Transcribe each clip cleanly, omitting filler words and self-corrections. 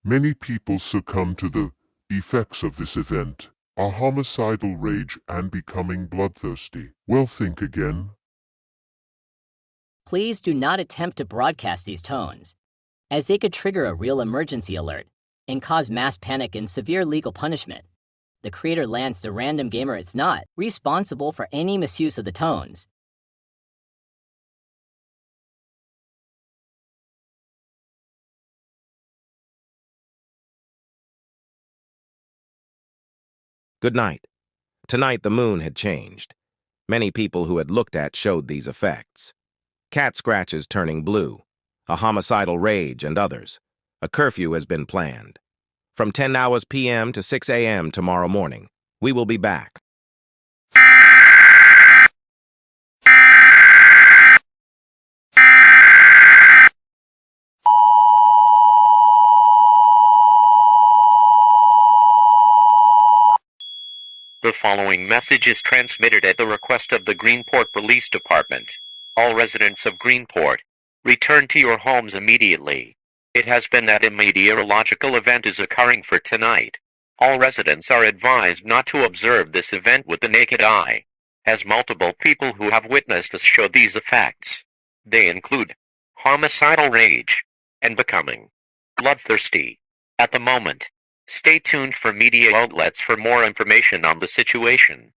Many people succumb to the effects of this event, are homicidal rage and becoming bloodthirsty. Well, think again. Please do not attempt to broadcast these tones, as they could trigger a real emergency alert and cause mass panic and severe legal punishment. The creator Lance, the random gamer, is not responsible for any misuse of the tones. Good night. Tonight the moon had changed. Many people who had looked at showed these effects. Cat scratches turning blue, a homicidal rage, and others. A curfew has been planned. From 10 hours p.m. to 6 a.m. tomorrow morning. We will be back. The following message is transmitted at the request of the Greenport Police Department. All residents of Greenport, return to your homes immediately. It has been that a meteorological event is occurring for tonight. All residents are advised not to observe this event with the naked eye, as multiple people who have witnessed us show these effects. They include homicidal rage and becoming bloodthirsty. At the moment, stay tuned for media outlets for more information on the situation.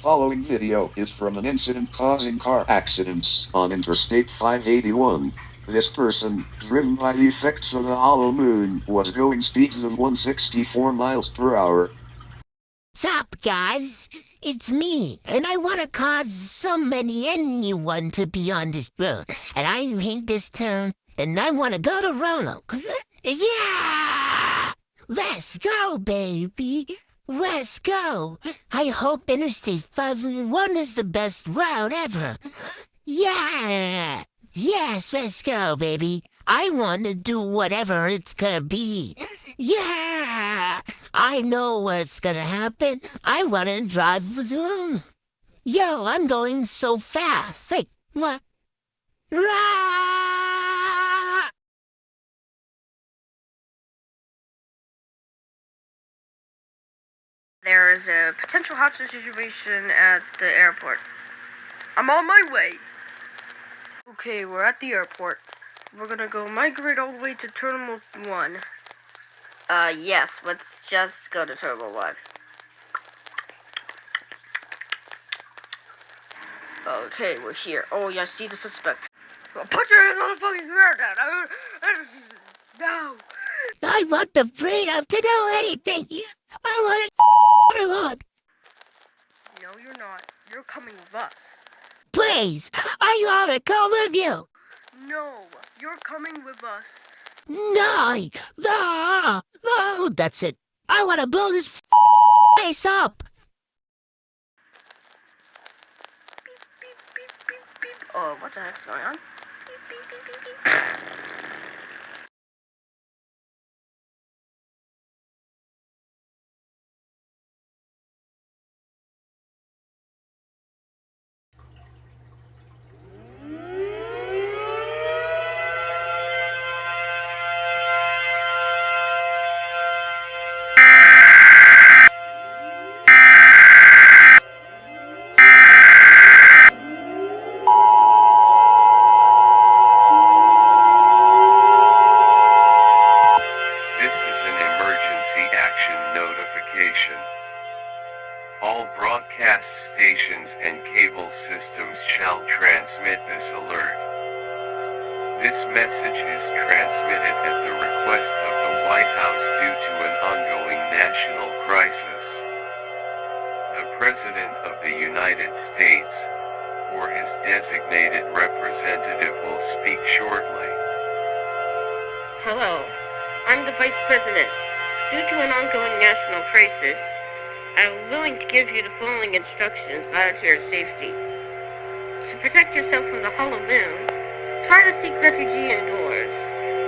Following video is from an incident causing car accidents on Interstate 581. This person, driven by the effects of the hollow moon, was going speeds of 164 miles per hour. Sup, guys? It's me, and I want to cause anyone to be on this road. And I hate this town, and I want to go to Roanoke. Yeah! Let's go, baby! Let's go! I hope Interstate 501 is the best route ever. Yeah! Yes, let's go, baby. I want to do whatever it's gonna be. Yeah! I know what's gonna happen. I want to drive zoom. Yo, I'm going so fast. Like, what? Rah! There is a potential hostage situation at the airport. I'm on my way. Okay, we're at the airport. We're gonna go migrate all the way to Terminal 1. Yes, let's just go to Terminal 1. Okay, we're here. Oh, yeah, see the suspect. Well, put your hands on the fucking ground now. No. I want the freedom to do anything. I want to. No, you're not. You're coming with us. Please, I want to come with you. No, you're coming with us. No, that's it. I want to blow this place up. Beep, beep, beep, beep, beep. Oh, what the heck's going on? Beep, beep, beep, beep, beep. This is an emergency action notification. All broadcast stations and cable systems shall transmit this alert. This message is transmitted at the request of the White House due to an ongoing national crisis. The President of the United States, or his designated representative, will speak shortly. Hello, I'm the Vice President. Due to an ongoing national crisis, I'm willing to give you the following instructions out to your safety. To protect yourself from the hollow moon, try to seek refuge indoors,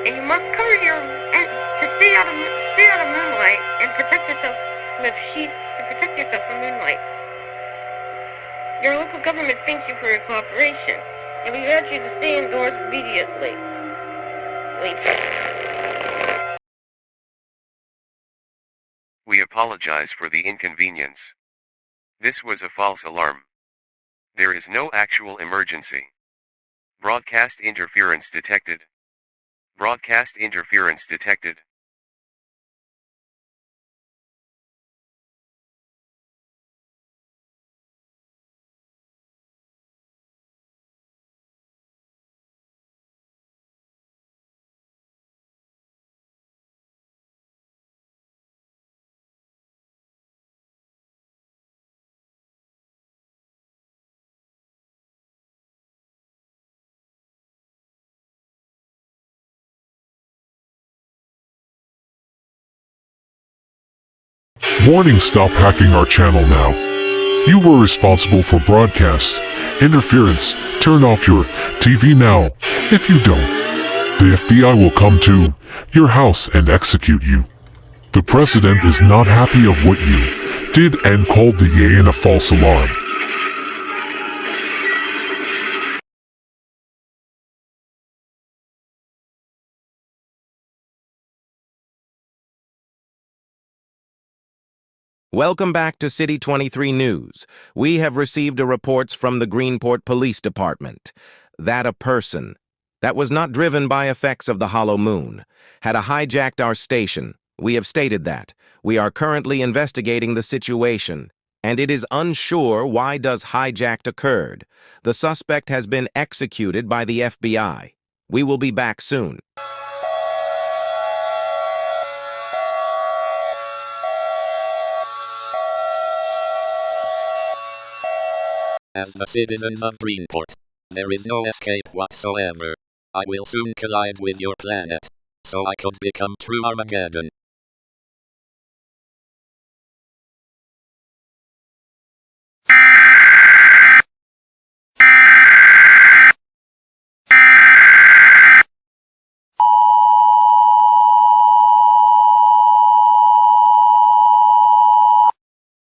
and you must cover to stay out of moonlight and protect yourself with sheets to protect yourself from moonlight. Your local government thanks you for your cooperation, and we urge you to stay indoors immediately. We apologize for the inconvenience. This was a false alarm. There is no actual emergency. Broadcast interference detected. Broadcast interference detected. Warning, stop hacking our channel now. You were responsible for broadcast interference. Turn off your TV now. If you don't, the FBI will come to your house and execute you. The president is not happy of what you did and called the EAS a false alarm. Welcome back to City 23 News. We have received reports from the Greenport Police Department that a person that was not driven by effects of the hollow moon had hijacked our station. We have stated that. We are currently investigating the situation, and it is unsure why does hijacked occurred. The suspect has been executed by the FBI. We will be back soon. As the citizens of Greenport, there is no escape whatsoever. I will soon collide with your planet, so I could become true Armageddon.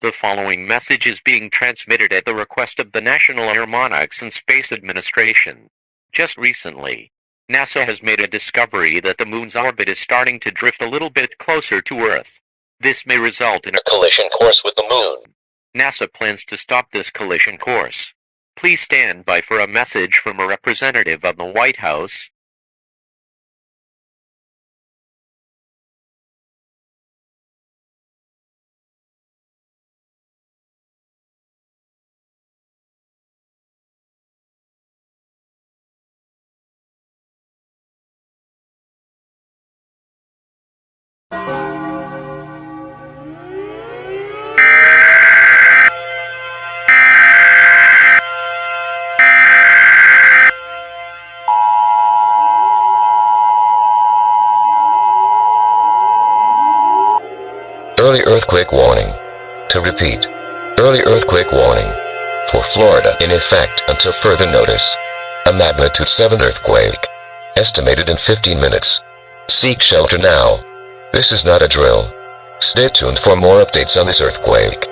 The following message is being transmitted at the request of the National Aeronautics and Space Administration. Just recently, NASA has made a discovery that the moon's orbit is starting to drift a little bit closer to Earth. This may result in a collision course with the moon. NASA plans to stop this collision course. Please stand by for a message from a representative of the White House. Early earthquake warning. To repeat, early earthquake warning. For Florida in effect until further notice. A magnitude 7 earthquake. Estimated in 15 minutes. Seek shelter now. This is not a drill. Stay tuned for more updates on this earthquake.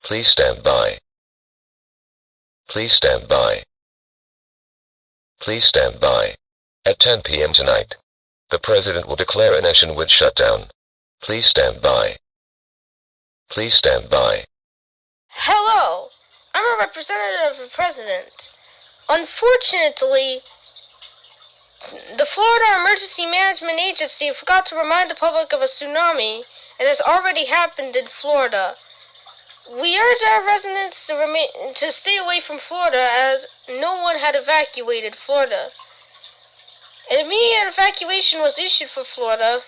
Please stand by. Please stand by. Please stand by. At 10 p.m. tonight, the President will declare a nationwide shutdown. Please stand by. Please stand by. Hello, I'm a representative of the President. Unfortunately, the Florida Emergency Management Agency forgot to remind the public of a tsunami, and has already happened in Florida. We urge our residents to stay away from Florida as no one had evacuated Florida. An immediate evacuation was issued for Florida.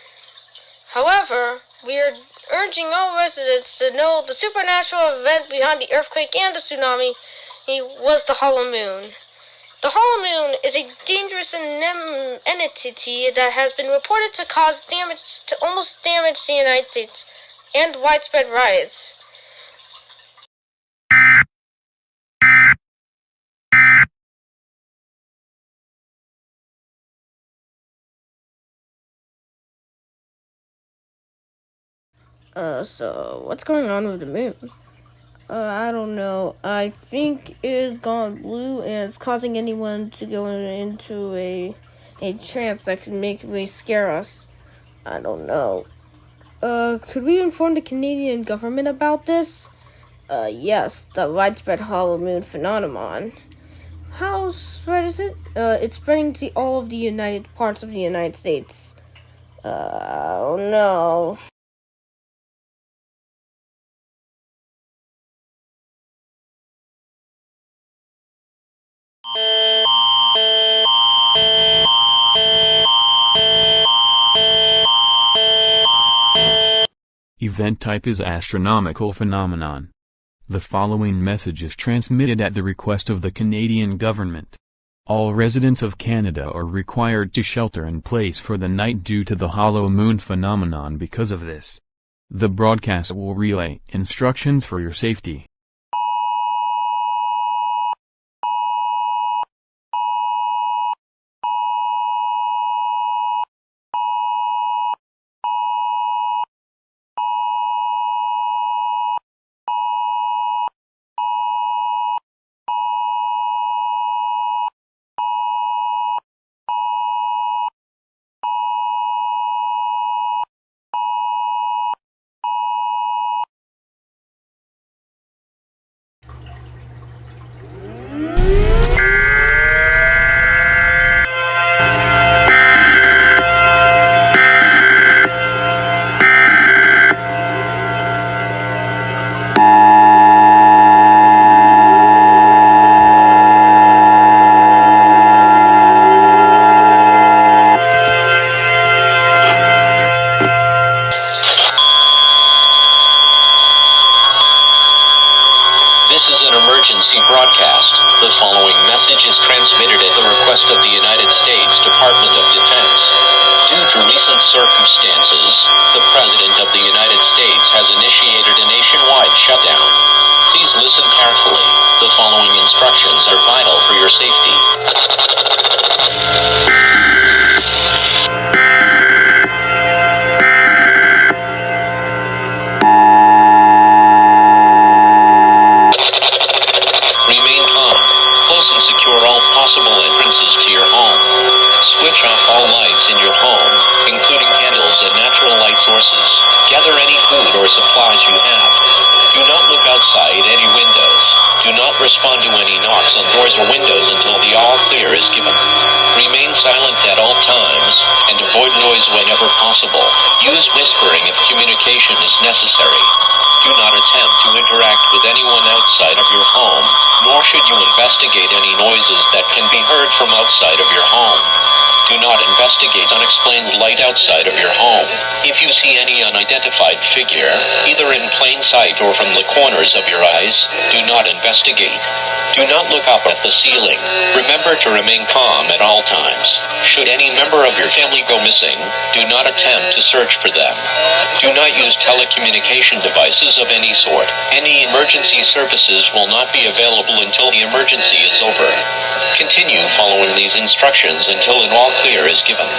However, we are urging all residents to know the supernatural event behind the earthquake and the tsunami was the hollow moon. The Hollow Moon is a dangerous entity that has been reported to cause almost damage the United States and widespread riots. So what's going on with the moon? I don't know. I think it has gone blue and it's causing anyone to go into a trance that can really scare us. I don't know. Could we inform the Canadian government about this? Yes, the widespread hollow moon phenomenon. How spread is it? It's spreading to all of the United parts of the United States. Oh no. Event type is astronomical phenomenon. The following message is transmitted at the request of the Canadian government. All residents of Canada are required to shelter in place for the night due to the hollow moon phenomenon. Because of this, the broadcast will relay instructions for your safety. This is an emergency broadcast. The following message is transmitted at the request of the United States Department of Defense. Due to recent circumstances, the President of the United States has initiated a nationwide shutdown. Please listen carefully. The following instructions are vital for your safety. Remain calm. Close and secure all possible entrances to your home. Switch off all lights in your home, including candles and natural light sources. Gather any food or supplies you have. Do not look outside any windows. Do not respond to any knocks on doors or windows until the all clear is given. Remain silent at all times, and avoid noise whenever possible. Use whispering if communication is necessary. Do not attempt to interact with anyone outside of your home, nor should you investigate any noises that can be heard from outside of your home. Do not investigate unexplained light outside of your home. If you see any unidentified figure, either in plain sight or from the corners of your eyes, do not investigate. Do not look up at the ceiling. Remember to remain calm at all times. Should any member of your family go missing, do not attempt to search for them. Do not use telecommunication devices of any sort. Any emergency services will not be available until the emergency is over. Continue following these instructions until an all clear is given.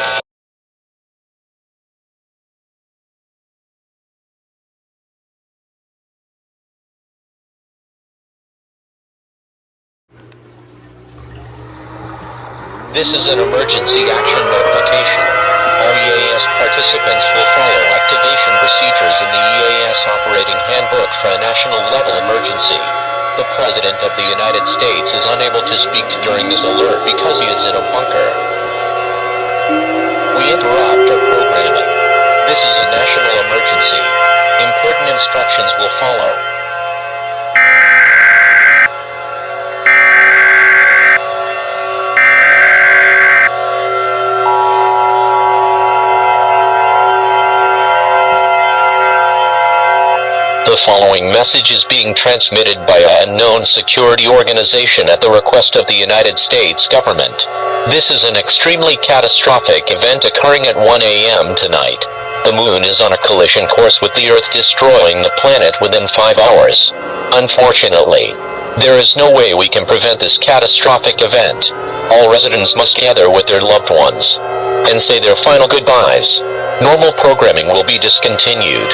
This is an emergency action notification. All EAS participants will follow activation procedures in the EAS Operating Handbook for a national level emergency. The President of the United States is unable to speak during this alert because he is in a bunker. We interrupt our programming. This is a national emergency. Important instructions will follow. The following message is being transmitted by an unknown security organization at the request of the United States government. This is an extremely catastrophic event occurring at 1 a.m. tonight. The moon is on a collision course with the Earth, destroying the planet within 5 hours. Unfortunately, there is no way we can prevent this catastrophic event. All residents must gather with their loved ones and say their final goodbyes. Normal programming will be discontinued.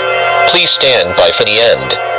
Please stand by for the end.